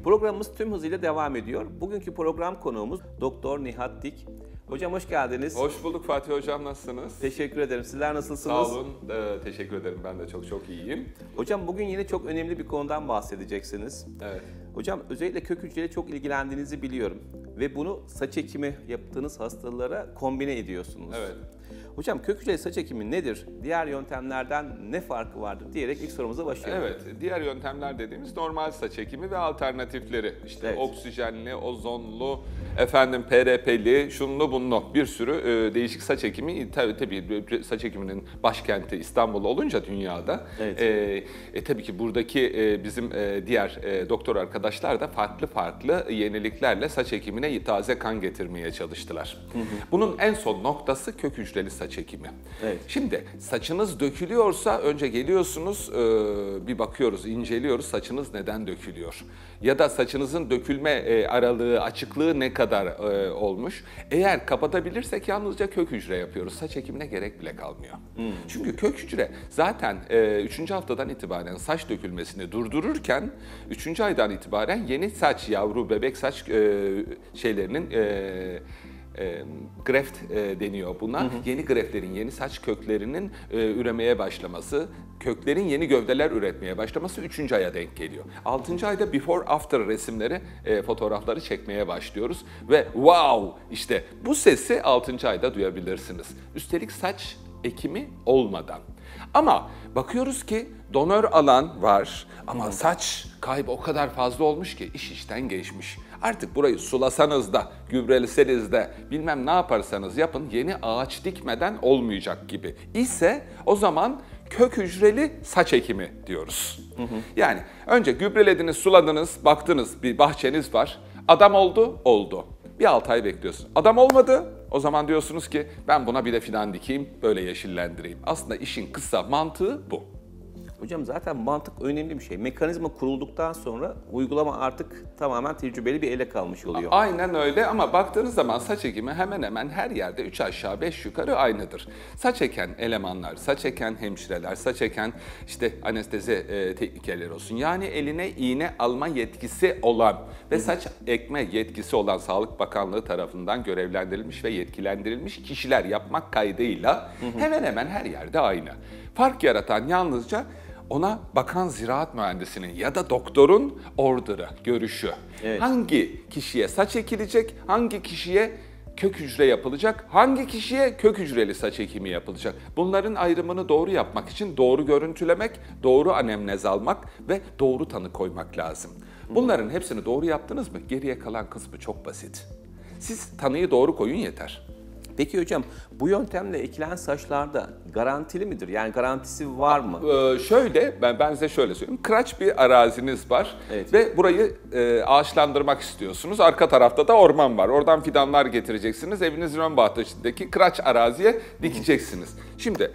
Programımız tüm hızıyla devam ediyor. Bugünkü program konuğumuz Doktor Nihat Dik. Hocam hoş geldiniz. Hoş bulduk Fatih Hocam, nasılsınız? Teşekkür ederim. Sizler nasılsınız? Sağ olun. Teşekkür ederim. Ben de çok iyiyim. Hocam bugün yine çok önemli bir konudan bahsedeceksiniz. Evet. Hocam özellikle kök hücreyle çok ilgilendiğinizi biliyorum. Ve bunu saç ekimi yaptığınız hastalara kombine ediyorsunuz. Evet. Hocam kök hücreli saç ekimi nedir? Diğer yöntemlerden ne farkı vardır diyerek ilk sorumuza başlayalım. Evet, diğer yöntemler dediğimiz normal saç ekimi ve alternatifleri. İşte Evet. Oksijenli, ozonlu, PRP'li, şunlu bunlu bir sürü değişik saç ekimi. Tabii saç ekiminin başkenti İstanbul olunca dünyada. Evet. Tabii ki buradaki bizim diğer doktor arkadaşlar da farklı yeniliklerle saç ekimine taze kan getirmeye çalıştılar. Bunun en son noktası kök hücreli saç ekimi. Evet. Şimdi saçınız dökülüyorsa önce geliyorsunuz, bir bakıyoruz, inceliyoruz saçınız neden dökülüyor? Ya da saçınızın dökülme aralığı, açıklığı ne kadar olmuş? Eğer kapatabilirsek yalnızca kök hücre yapıyoruz. Saç ekimine gerek bile kalmıyor. Çünkü kök hücre zaten 3. haftadan itibaren saç dökülmesini durdururken 3. aydan itibaren yeni saç, yavru bebek saç şeylerinin greft deniyor buna. Yeni greftlerin, yeni saç köklerinin üremeye başlaması, köklerin yeni gövdeler üretmeye başlaması 3. aya denk geliyor. 6. ayda before after resimleri, fotoğrafları çekmeye başlıyoruz ve wow, işte bu sesi 6. ayda duyabilirsiniz. Üstelik saç ekimi olmadan. Ama bakıyoruz ki donör alan var ama saç kaybı o kadar fazla olmuş ki iş işten geçmiş. Artık burayı sulasanız da, gübreleseniz de, bilmem ne yaparsanız yapın yeni ağaç dikmeden olmayacak gibi ise o zaman kök hücreli saç ekimi diyoruz. Yani önce gübrelediniz, suladınız, baktınız bir bahçeniz var. Adam oldu, oldu. Bir 6 ay bekliyorsun. Adam olmadı, o zaman diyorsunuz ki ben buna bir de fidan dikeyim, böyle yeşillendireyim. Aslında işin kısa mantığı bu. Hocam zaten mantık önemli bir şey. Mekanizma kurulduktan sonra uygulama artık tamamen tecrübeli bir ele kalmış oluyor. Aynen öyle ama baktığınız zaman saç ekimi hemen hemen her yerde 3 aşağı 5 yukarı aynıdır. Saç eken elemanlar, saç eken hemşireler, saç eken işte anestezi teknikerleri olsun. Yani eline iğne alma yetkisi olan ve saç ekme yetkisi olan Sağlık Bakanlığı tarafından görevlendirilmiş ve yetkilendirilmiş kişiler yapmak kaydıyla hemen hemen her yerde aynı. Fark yaratan yalnızca ona bakan ziraat mühendisinin ya da doktorun order'ı, görüşü. Evet. Hangi kişiye saç ekilecek, hangi kişiye kök hücre yapılacak, hangi kişiye kök hücreli saç ekimi yapılacak. Bunların ayrımını doğru yapmak için doğru görüntülemek, doğru anemnez almak ve doğru tanı koymak lazım. Bunların hepsini doğru yaptınız mı? Geriye kalan kısmı çok basit. Siz tanıyı doğru koyun yeter. Peki hocam bu yöntemle ekilen saçlarda garantili midir? Yani garantisi var mı? Ben size şöyle söyleyeyim. Kıraç bir araziniz var Evet. ve burayı ağaçlandırmak istiyorsunuz. Arka tarafta da orman var. Oradan fidanlar getireceksiniz. Evinizin ön bahçesindeki kıraç araziye dikeceksiniz. Şimdi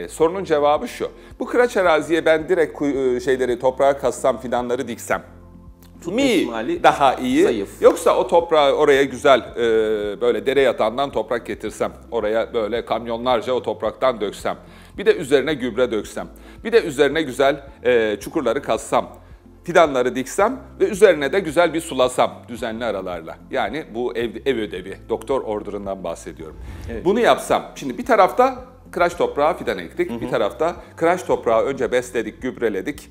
sorunun cevabı şu. Bu kıraç araziye ben direkt toprağa kassam, fidanları diksem Tutma ihtimali daha iyi. zayıf. Yoksa o toprağı oraya güzel böyle dere yatağından toprak getirsem, oraya böyle kamyonlarca o topraktan döksem, bir de üzerine gübre döksem, bir de üzerine güzel çukurları kazsam, fidanları diksem ve üzerine de güzel bir sulasam düzenli aralarla. Yani bu ev ödevi, doktor order'ından bahsediyorum. Evet. Bunu yapsam, şimdi bir tarafta kıraç toprağa fidan ektik, bir tarafta kıraç toprağı önce besledik, gübreledik,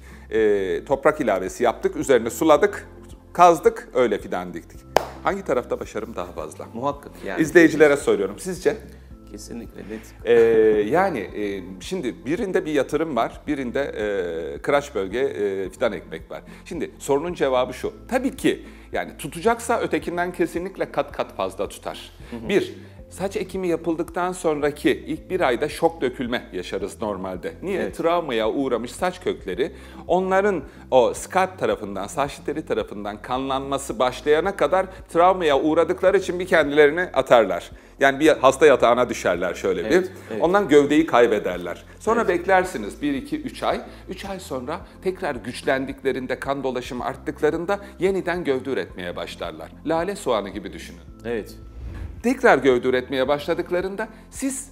toprak ilavesi yaptık, üzerine suladık, kazdık, öyle fidan diktik. Hangi tarafta başarım daha fazla? Muhakkak yani. İzleyicilere soruyorum, sizce? Kesinlikle net. Şimdi birinde bir yatırım var, birinde kıraç bölge fidan ekmek var. Şimdi sorunun cevabı şu, tabii ki yani tutacaksa ötekinden kesinlikle kat kat fazla tutar. Saç ekimi yapıldıktan sonraki ilk bir ayda şok dökülme yaşarız normalde. Niye? Evet. Travmaya uğramış saç kökleri onların o skalp tarafından, saç teli tarafından kanlanması başlayana kadar travmaya uğradıkları için bir kendilerini atarlar. Yani bir hasta yatağına düşerler şöyle bir. Evet. Ondan gövdeyi kaybederler. Sonra beklersiniz 1, 2, 3 ay. 3 ay sonra tekrar güçlendiklerinde, kan dolaşımı arttıklarında yeniden gövde üretmeye başlarlar. Lale soğanı gibi düşünün. Evet. Tekrar gövde üretmeye başladıklarında siz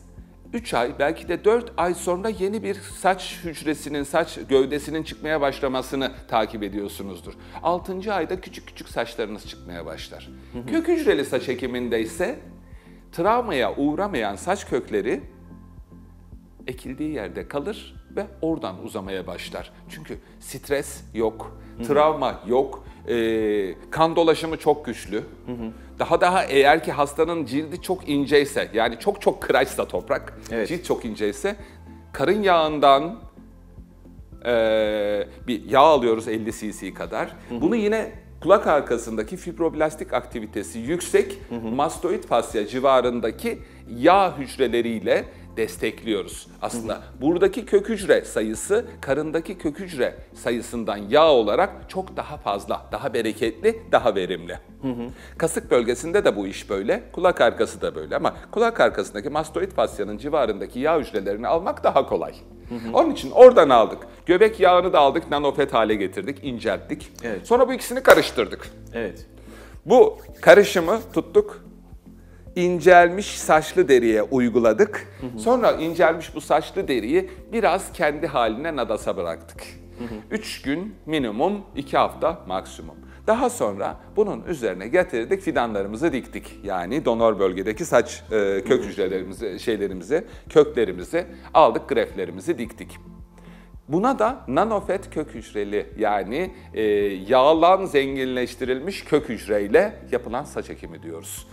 3 ay belki de 4 ay sonra yeni bir saç hücresinin, saç gövdesinin çıkmaya başlamasını takip ediyorsunuzdur. 6. ayda küçük küçük saçlarınız çıkmaya başlar. Kök hücreli saç ekiminde ise travmaya uğramayan saç kökleri ekildiği yerde kalır ve oradan uzamaya başlar. Çünkü stres yok, travma yok, kan dolaşımı çok güçlü. Daha eğer ki hastanın cildi çok inceyse, yani çok kıraçsa toprak, evet, cilt çok inceyse, karın yağından bir yağ alıyoruz 50 cc kadar. Bunu yine kulak arkasındaki fibroblastik aktivitesi yüksek mastoid fasya civarındaki yağ hücreleriyle destekliyoruz. Aslında buradaki kök hücre sayısı karındaki kök hücre sayısından yağ olarak çok daha fazla, daha bereketli, daha verimli. Kasık bölgesinde de bu iş böyle, kulak arkası da böyle ama kulak arkasındaki mastoid fasyanın civarındaki yağ hücrelerini almak daha kolay. Onun için oradan aldık. Göbek yağını da aldık, nanofet hale getirdik, incelttik. Evet. Sonra bu ikisini karıştırdık. Evet. Bu karışımı tuttuk, incelmiş saçlı deriye uyguladık. Sonra incelmiş bu saçlı deriyi biraz kendi haline nadasa bıraktık. 3 gün minimum, 2 hafta maksimum. Daha sonra bunun üzerine getirdik, fidanlarımızı diktik. Yani donör bölgedeki saç kök hücrelerimizi, köklerimizi aldık, greflerimizi diktik. Buna da nanofet kök hücreli, yani yağlan zenginleştirilmiş kök hücreyle yapılan saç ekimi diyoruz.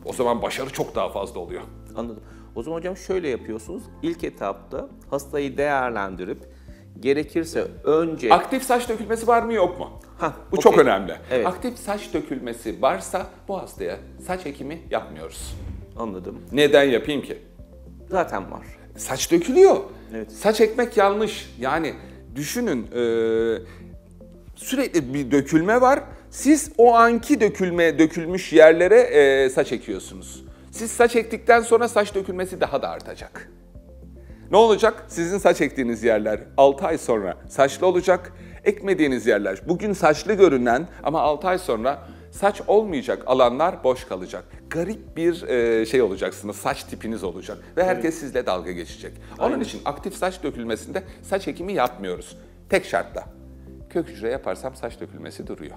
O zaman başarı çok daha fazla oluyor. Anladım. O zaman hocam şöyle yapıyorsunuz. İlk etapta hastayı değerlendirip gerekirse önce... Aktif saç dökülmesi var mı yok mu? Bu okey. çok önemli. Evet. Aktif saç dökülmesi varsa bu hastaya saç ekimi yapmıyoruz. Anladım. Neden yapayım ki? Zaten var. Saç dökülüyor. Evet. Saç ekmek yanlış. Yani düşünün, sürekli bir dökülme var. Siz o anki dökülmüş yerlere saç ekiyorsunuz. Siz saç ektikten sonra saç dökülmesi daha da artacak. Ne olacak? Sizin saç ektiğiniz yerler 6 ay sonra saçlı olacak. Ekmediğiniz yerler bugün saçlı görünen ama 6 ay sonra saç olmayacak alanlar boş kalacak. Garip bir şey olacaksınız, saç tipiniz olacak ve herkes sizle dalga geçecek. Onun için aktif saç dökülmesinde saç ekimi yapmıyoruz. Tek şartla. Kök hücre yaparsam saç dökülmesi duruyor.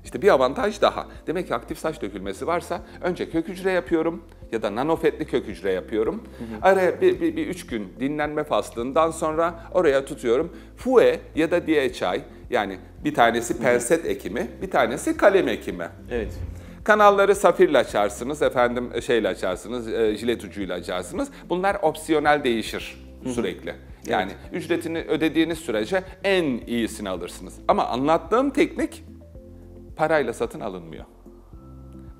İşte bir avantaj daha. Demek ki aktif saç dökülmesi varsa önce kök hücre yapıyorum ya da nanofetli kök hücre yapıyorum. Araya bir 3 gün dinlenme faslından sonra oraya tutuyorum. FUE ya da DHI, yani bir tanesi penset ekimi, bir tanesi kalem ekimi. Evet. Kanalları safirle açarsınız, şeyle açarsınız, jilet ucuyla açarsınız. Bunlar opsiyonel değişir sürekli. Yani ücretini ödediğiniz sürece en iyisini alırsınız. Ama anlattığım teknik parayla satın alınmıyor.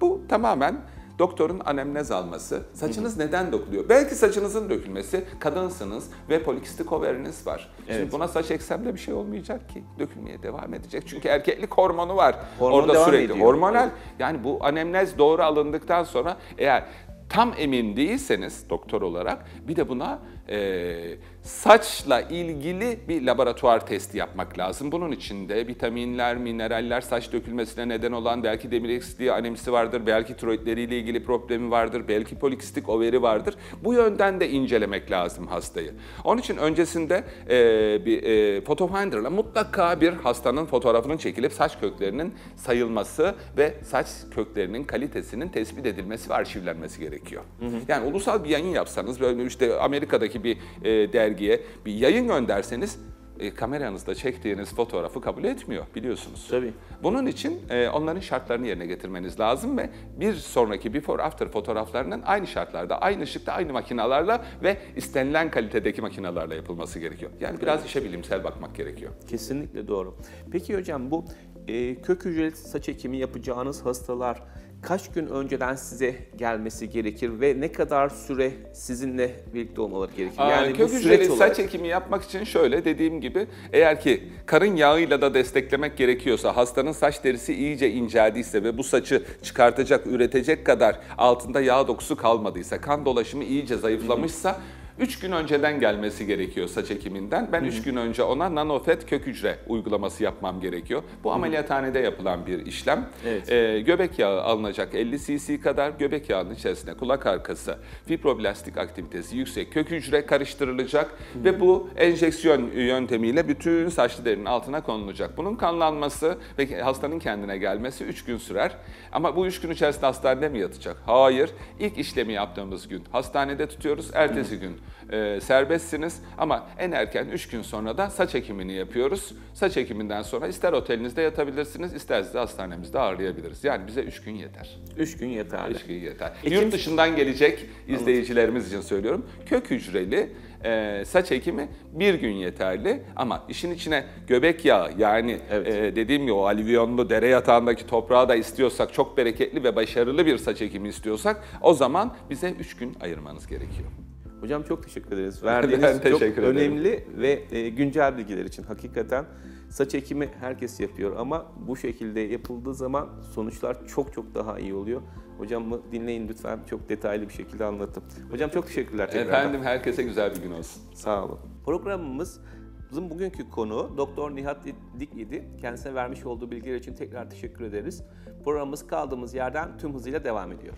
Bu tamamen doktorun anemnez alması. Saçınız neden dökülüyor? Belki saçınızın dökülmesi, kadınsınız ve polikistik overiniz var. Şimdi buna saç eksem de bir şey olmayacak ki. Dökülmeye devam edecek. Çünkü erkeklik hormonu var. Hormon orada devam sürekli ediyor. hormonal. Yani bu anemnez doğru alındıktan sonra eğer tam emin değilseniz doktor olarak bir de buna saçla ilgili bir laboratuvar testi yapmak lazım. Bunun için de vitaminler, mineraller, saç dökülmesine neden olan belki demir eksikliği, anemisi vardır, belki tiroidleriyle ilgili problemi vardır, belki polikistik overi vardır. Bu yönden de incelemek lazım hastayı. Onun için öncesinde bir photofinder'la mutlaka bir hastanın fotoğrafının çekilip saç köklerinin sayılması ve saç köklerinin kalitesinin tespit edilmesi ve arşivlenmesi gerekiyor. Yani ulusal bir yayın yapsanız, böyle işte Amerika'daki bir dergiye bir yayın gönderseniz kameranızda çektiğiniz fotoğrafı kabul etmiyor, biliyorsunuz. Tabii. Bunun için onların şartlarını yerine getirmeniz lazım ve bir sonraki before after fotoğraflarının aynı şartlarda, aynı ışıkta, aynı makinalarla ve istenilen kalitedeki makinalarla yapılması gerekiyor. Yani biraz işe bilimsel bakmak gerekiyor. Kesinlikle doğru. Peki hocam, bu kök hücreli saç ekimi yapacağınız hastalar kaç gün önceden size gelmesi gerekir ve ne kadar süre sizinle birlikte olmaları gerekir? Yani kök bu hücreli süreç olarak... saç ekimi yapmak için şöyle, dediğim gibi, eğer ki karın yağıyla da desteklemek gerekiyorsa, hastanın saç derisi iyice inceldiyse ve bu saçı çıkartacak, üretecek kadar altında yağ dokusu kalmadıysa, kan dolaşımı iyice zayıflamışsa 3 gün önceden gelmesi gerekiyor saç ekiminden. Ben 3 gün önce ona nanofet kök hücre uygulaması yapmam gerekiyor. Bu ameliyathanede yapılan bir işlem. Evet. Göbek yağı alınacak 50 cc kadar, göbek yağının içerisine kulak arkası fibroblastik aktivitesi yüksek kök hücre karıştırılacak ve bu enjeksiyon yöntemiyle bütün saçlı derinin altına konulacak. Bunun kanlanması ve hastanın kendine gelmesi 3 gün sürer. Ama bu 3 gün içerisinde hastanede mi yatacak? Hayır. İlk işlemi yaptığımız gün hastanede tutuyoruz. Ertesi gün serbestsiniz ama en erken 3 gün sonra da saç ekimini yapıyoruz. Saç ekiminden sonra ister otelinizde yatabilirsiniz, ister de hastanemizde ağırlayabiliriz. Yani bize 3 gün yeter. 3 gün yeterli. 3 gün yeter. Yurt dışından gelecek izleyicilerimiz için söylüyorum. Kök hücreli saç ekimi 1 gün yeterli ama işin içine göbek yağı yani dediğim gibi o alüvyonlu dere yatağındaki toprağı da istiyorsak, çok bereketli ve başarılı bir saç ekimi istiyorsak o zaman bize 3 gün ayırmanız gerekiyor. Hocam çok teşekkür ederiz. Ben Verdiğiniz çok teşekkür ederim. önemli ve güncel bilgiler için. Hakikaten saç ekimi herkes yapıyor ama bu şekilde yapıldığı zaman sonuçlar çok daha iyi oluyor. Hocamı dinleyin lütfen, çok detaylı bir şekilde anlattım. Hocam çok teşekkürler tekrardan. Efendim herkese güzel bir gün olsun. Sağ olun. Programımızın bugünkü konuğu Doktor Nihat Dik idi. Kendisine vermiş olduğu bilgiler için tekrar teşekkür ederiz. Programımız kaldığımız yerden tüm hızıyla devam ediyor.